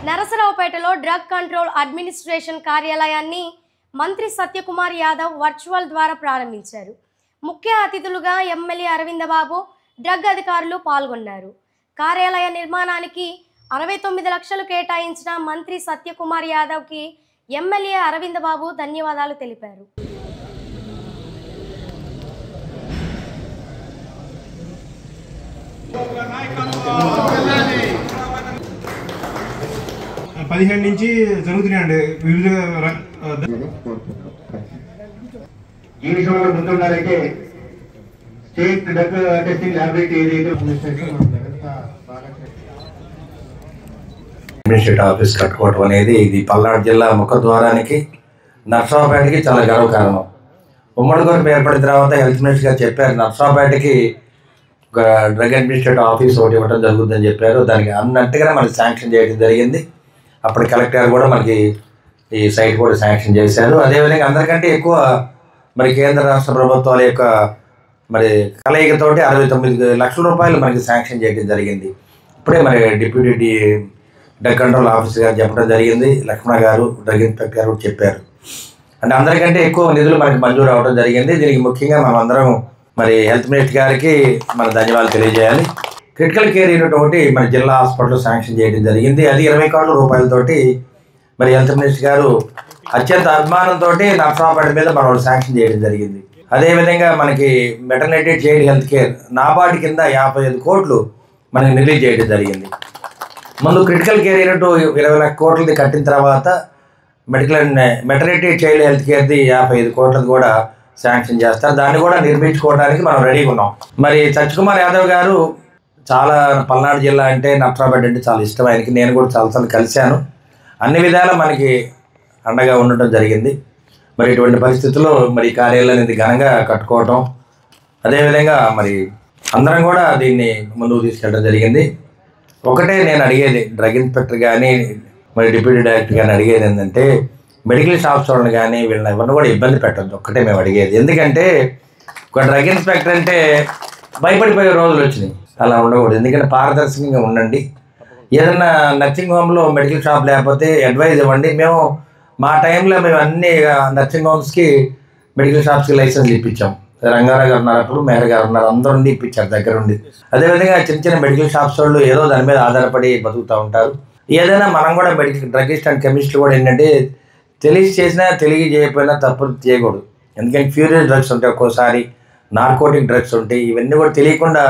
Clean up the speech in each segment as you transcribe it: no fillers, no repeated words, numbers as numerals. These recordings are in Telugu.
నరసరావుపేటలో డ్రగ్ కంట్రోల్ అడ్మినిస్ట్రేషన్ కార్యాలయాన్ని మంత్రి సత్యకుమార్ యాదవ్ వర్చువల్ ద్వారా ప్రారంభించారు. ముఖ్య అతిథులుగా ఎమ్మెల్యే అరవిందబాబు, డ్రగ్ అధికారులు పాల్గొన్నారు. కార్యాలయ నిర్మాణానికి 69 లక్షలు కేటాయించిన మంత్రి సత్యకుమార్ యాదవ్కి ఎమ్మెల్యే అరవిందబాబు ధన్యవాదాలు తెలిపారు. 15 నుంచి జరుగుతున్నాయండి వివిధ ఈ విషయంలో ముందున్నారైతే state drug testing laboratory administrative office కట్టుకోవడం అనేది ఇది పల్నాడు జిల్లా ముఖద్వారానికి నర్సరావుపేటకి చాలా గర్వకారణం. ఉమ్మడి గవర్నమెంట్ ఏర్పడిన తర్వాత హెల్త్ మినిస్టర్ గారు చెప్పారు నర్సరావుపేటకి ఒక డ్రగ్ అడ్మినిస్ట్రేటివ్ ఆఫీస్ ఒకటి ఇవ్వడం జరుగుతుందని చెప్పారు. దానికి అన్నట్టుగానే మనకి శాంక్షన్ చేయడం జరిగింది. అప్పుడు కలెక్టర్ కూడా మనకి ఈ సైట్ కూడా శాంక్షన్ చేశారు. అదేవిధంగా అందరికంటే ఎక్కువ మరి కేంద్ర రాష్ట్ర ప్రభుత్వాల యొక్క మరి కలయికతోటి 69 లక్షల రూపాయలు మనకి శాంక్షన్ చేయడం జరిగింది. ఇప్పుడే మరి డిప్యూటీ డ్రగ్ కంట్రోల్ ఆఫీసర్ గారు చెప్పడం జరిగింది, లక్ష్మణ గారు డ్రగ్ ఇన్స్పెక్టర్ గారు చెప్పారు. అంటే అందరికంటే ఎక్కువ నిధులు మనకి మంజూరు అవ్వడం జరిగింది. దీనికి ముఖ్యంగా మనం అందరం మరి హెల్త్ మినిస్టర్ గారికి మన ధన్యవాదాలు తెలియజేయాలి. క్రిటికల్ కేర్ యూనిట్ ఒకటి మన జిల్లా హాస్పిటల్లో శాంక్షన్ చేయడం జరిగింది. అది 20 కోట్ల రూపాయలతోటి మరి హెల్త్ మినిస్టర్ గారు అత్యంత అభిమానంతో నర్సరావుపేట మీద మనం శాంక్షన్ చేయడం జరిగింది. అదేవిధంగా మనకి maternity child health care NABARD కింద 55 కోట్లు మనకి రిలీజ్ చేయడం జరిగింది. ముందు క్రిటికల్ కేర్ యూనిట్ 20 లక్షల కోట్లది కట్టిన తర్వాత మెటర్నిటీ చైల్డ్ హెల్త్ కేర్ది 55 కోట్లది కూడా శాంక్షన్ చేస్తారు. దాన్ని కూడా నిర్మించుకోవడానికి మనం రెడీగా ఉన్నాం. మరి సత్యకుమార్ యాదవ్ గారు చాలా పల్నాడు జిల్లా అంటే నర్సరావుపేట అంటే చాలా ఇష్టం ఆయనకి. నేను కూడా చాలాసార్లు కలిశాను. అన్ని విధాలా మనకి అండగా ఉండటం జరిగింది. మరి ఇటువంటి పరిస్థితుల్లో మరి కార్యాలయాన్ని ఇది ఘనంగా కట్టుకోవటం, అదేవిధంగా మరి అందరం కూడా దీన్ని ముందుకు తీసుకెళ్ళడం జరిగింది. ఒకటే నేను అడిగేది డ్రగ్ ఇన్స్పెక్టర్ కానీ మరి డిప్యూటీ డైరెక్టర్ కానీ అడిగేది ఏంటంటే మెడికల్ షాప్స్ వాళ్ళని కానీ వీళ్ళని ఎవరిని కూడా ఇబ్బంది పెట్టద్దు. ఒక్కటే మేము అడిగేది. ఎందుకంటే ఒక డ్రగ్ ఇన్స్పెక్టర్ అంటే భయపడిపోయే రోజులు వచ్చినాయి. అలా ఉండకూడదు. ఎందుకంటే పారదర్శకంగా ఉండండి. ఏదైనా నర్సింగ్ హోమ్లో మెడికల్ షాప్ లేకపోతే అడ్వైజ్ ఇవ్వండి. మేము మా టైంలో మేము అన్ని నర్సింగ్ హోమ్స్కి మెడికల్ షాప్స్కి లైసెన్స్ ఇప్పించాం. రంగారావు గారు ఉన్నారు, అప్పుడు మేర గారు ఉన్నారు, అందరూ ఇప్పించారు దగ్గరుండి. అదేవిధంగా చిన్న చిన్న మెడికల్ షాప్స్ వాళ్ళు ఏదో దాని మీద ఆధారపడి బతుకుతూ ఉంటారు. ఏదైనా మనం కూడా మెడికల్ డ్రగిస్ట్ అండ్ కెమిస్ట్లు కూడా ఏంటంటే తెలిసి చేసినా తెలియజేయకపోయినా తప్పులు చేయకూడదు. ఎందుకంటే ఫ్యూరియస్ డ్రగ్స్ ఉంటాయి, ఒక్కోసారి నార్కోటిక్ డ్రగ్స్ ఉంటాయి. ఇవన్నీ కూడా తెలియకుండా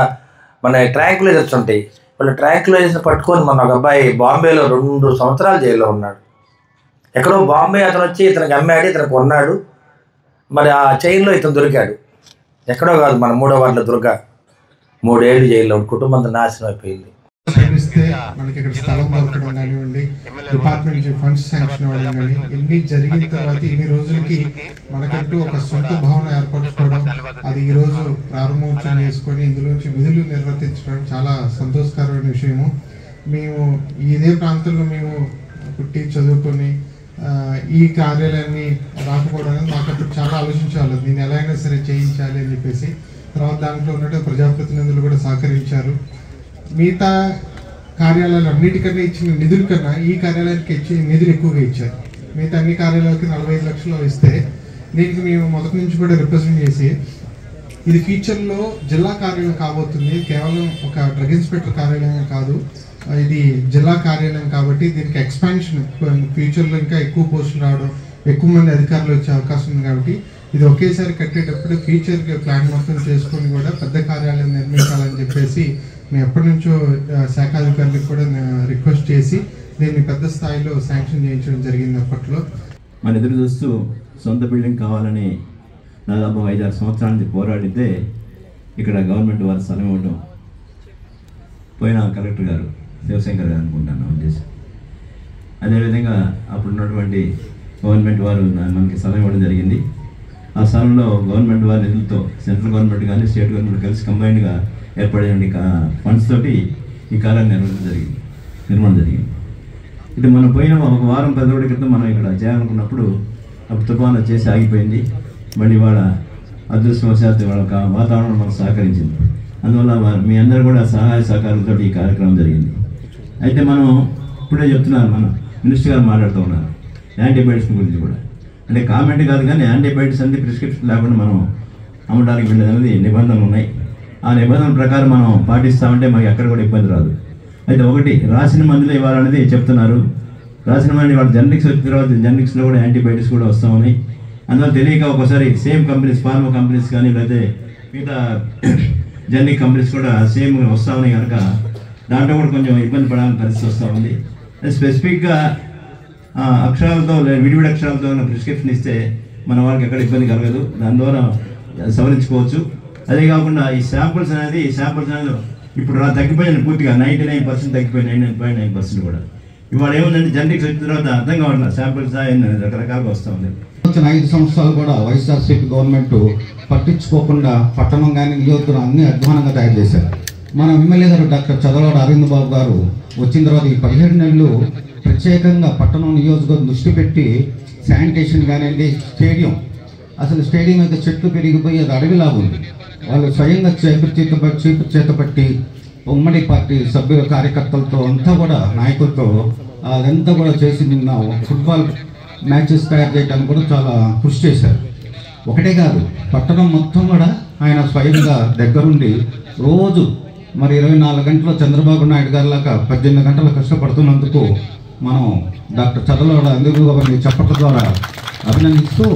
మన ట్రాంక్యులైజర్స్ ఉంటాయి. వాళ్ళు ట్రాంక్యులైజర్స్ పట్టుకొని మన ఒక అబ్బాయి బాంబేలో 2 సంవత్సరాలు జైల్లో ఉన్నాడు. ఎక్కడో బాంబే అతను వచ్చి ఇతనికి అమ్మాడు, ఇతనికి కొన్నాడు. మరి ఆ చైన్లో ఇతను దొరికాడు. ఎక్కడో కాదు మన 3వ వార్డులో దొరక 3 ఏళ్ళు జైల్లో కుటుంబంతో నాశనం అయిపోయింది. మనకి ఇక్కడ స్థలం దొరకడం కానివ్వండి, డిపార్ట్మెంట్ నుంచి ఫండ్స్ శాంక్షన్ అవ్వడం కానీ ఇన్ని జరిగిన తర్వాత ఇన్ని రోజులకి మనకంటూ ఒక సొంత భవనం ఏర్పరచుకోవడం, అది ఈ రోజు ప్రారంభోత్సవం చేసుకొని ఇందులోంచి విధులు నిర్వర్తించడం చాలా సంతోషకరమైన విషయము. మేము ఇదే ప్రాంతంలో మేము పుట్టి చదువుకొని ఈ కార్యాలయాన్ని రాకపోవడం మాకు అప్పుడు చాలా ఆలోచించాలి. దీన్ని ఎలా అయినా సరే చేయించాలి అని చెప్పేసి. తర్వాత దాంట్లో ఉన్నట్టు ప్రజాప్రతినిధులు కూడా సహకరించారు. మిగతా కార్యాలయాలు అన్నిటికన్నా ఇచ్చిన నిధుల కన్నా ఈ కార్యాలయానికి ఇచ్చి నిధులు ఎక్కువగా ఇచ్చారు. మిగతా అన్ని కార్యాలయాలకి 45 లక్షలు ఇస్తే దీనికి మేము మొదటి నుంచి కూడా రిప్రజెంట్ చేసి ఇది ఫ్యూచర్లో జిల్లా కార్యాలయం కాబోతుంది. కేవలం ఒక డ్రగ్ ఇన్స్పెక్టర్ కార్యాలయం కాదు, ఇది జిల్లా కార్యాలయం కాబట్టి దీనికి ఎక్స్పాన్షన్ ఫ్యూచర్లో ఇంకా ఎక్కువ పోస్టులు రావడం, ఎక్కువ మంది అధికారులు వచ్చే అవకాశం ఉంది. కాబట్టి ఇది ఒకేసారి కట్టేటప్పుడు ఫ్యూచర్ ప్లాన్ మొత్తం చేసుకొని కూడా పెద్ద కార్యాలయం నిర్మించాలని చెప్పేసి మేము ఎప్పటి నుంచో శాఖాధికారులకు కూడా రిక్వెస్ట్ చేసి దీన్ని పెద్ద స్థాయిలో శాంక్షన్ చేయించడం జరిగింది. అప్పట్లో మన ఎదురు చూస్తూ సొంత బిల్డింగ్ కావాలని దాదాపు 5-6 సంవత్సరాల నుంచి పోరాడితే ఇక్కడ గవర్నమెంట్ వారు స్థలం ఇవ్వడం, పోయిన కలెక్టర్ గారు శివశంకర్ గారు అనుకుంటాను ఉద్దేశం. అదేవిధంగా అప్పుడు ఉన్నటువంటి గవర్నమెంట్ వారు మనకి స్థలం ఇవ్వడం జరిగింది. ఆ స్థలంలో గవర్నమెంట్ వారి నిధులతో సెంట్రల్ గవర్నమెంట్ కానీ స్టేట్ గవర్నమెంట్ కలిసి కంబైన్డ్గా ఏర్పడిన ఫండ్స్ తోటి ఈ కార్యాలయం నిర్మాణం జరిగింది. ఇది మనం పోయిన 1 వారం 10 రోజుల క్రితం మనం ఇక్కడ చేయాలనుకున్నప్పుడు అప్పుడు తుఫాను వచ్చేసి ఆగిపోయింది. మళ్ళీ వాళ్ళ అదృష్టవశాత్తు వాళ్ళ వాతావరణం మనకు సహకరించింది. అందువల్ల మీ అందరూ కూడా సహాయ సహకారంతో ఈ కార్యక్రమం జరిగింది. అయితే మనం ఇప్పుడే చెప్తున్నారు, మన మినిస్టర్ గారు మాట్లాడుతూ ఉన్నారు యాంటీబయాటిక్స్ గురించి కూడా. అంటే కామెంట్ కాదు కానీ యాంటీబయాటిక్స్ అంటే ప్రిస్క్రిప్షన్ లేకుండా మనం అమ్మడానికి వెళ్ళేది అనేది నిబంధనలు ఉన్నాయి. ఆ నిబంధనల ప్రకారం మనం పాటిస్తామంటే మనకి ఎక్కడ కూడా ఇబ్బంది రాదు. అయితే ఒకటి, రాసిన మందులు ఇవ్వాలనేది చెప్తున్నారు. రాసిన మంది వాళ్ళు జెనరిక్స్ వచ్చిన తర్వాత జెనరిక్స్లో కూడా యాంటీబయాటిక్స్ కూడా వస్తామని, అందువల్ల తెలియక ఒకసారి సేమ్ కంపెనీస్, ఫార్మా కంపెనీస్ కానీ లేకపోతే మిగతా జెనరిక్ కంపెనీస్ కూడా సేమ్ వస్తామని కనుక దాంట్లో కూడా కొంచెం ఇబ్బంది పడాలని పరిస్థితి వస్తూ ఉంది. స్పెసిఫిక్గా అక్షరాలతో విడివిడి అక్షరాలతో ఉన్న ప్రిస్క్రిప్షన్ ఇస్తే మన వాళ్ళకి ఎక్కడ ఇబ్బంది కలగదు, దాని ద్వారా సవరించుకోవచ్చు. అదే కాకుండా ఈ శాంపుల్స్ అనేది ఇప్పుడు తగ్గిపోయింది పూర్తిగా, 99% తగ్గిపోయింది, 99.9% కూడా. ఇవాళ ఏముందంటే జెనరిక్స్ వచ్చిన తర్వాత అర్థం కావట్లేదు, శాంపుల్స్ రకరకాలుగా వస్తూ ఉంది. వచ్చిన 5 సంవత్సరాలు కూడా వైఎస్ఆర్సీపీ గవర్నమెంట్ పట్టించుకోకుండా పట్టణం కానీ నియోజకవర్గం అన్ని అధ్వానంగా తయారు చేశారు. మన ఎమ్మెల్యే గారు డాక్టర్ చదలవాడ అరవింద్ బాబు గారు వచ్చిన తర్వాత ఈ 17 నెలలు ప్రత్యేకంగా పట్టణం నియోజకవర్గం దృష్టి పెట్టి శానిటేషన్ కానివ్వండి, స్టేడియం అయితే చెట్లు పెరిగిపోయి అది అడవిలాగా ఉంది. వాళ్ళు స్వయంగా చేతపట్టి ఉమ్మడి పార్టీ సభ్యుల కార్యకర్తలతో అంతా కూడా నాయకులతో అదంతా కూడా చేసి నిన్న ఫుట్బాల్ మ్యాచెస్ తయారు చేయడానికి కూడా చాలా కృషి చేశారు. ఒకటే కాదు, పట్టణం మొత్తం కూడా ఆయన స్వయంగా దగ్గరుండి రోజు మరి 24 గంటలు చంద్రబాబు నాయుడు గారి లాగా 18 గంటలు కష్టపడుతున్నందుకు మనం డాక్టర్ చదలవాడ అందరూ చప్పట్ల ద్వారా అభినందిస్తూ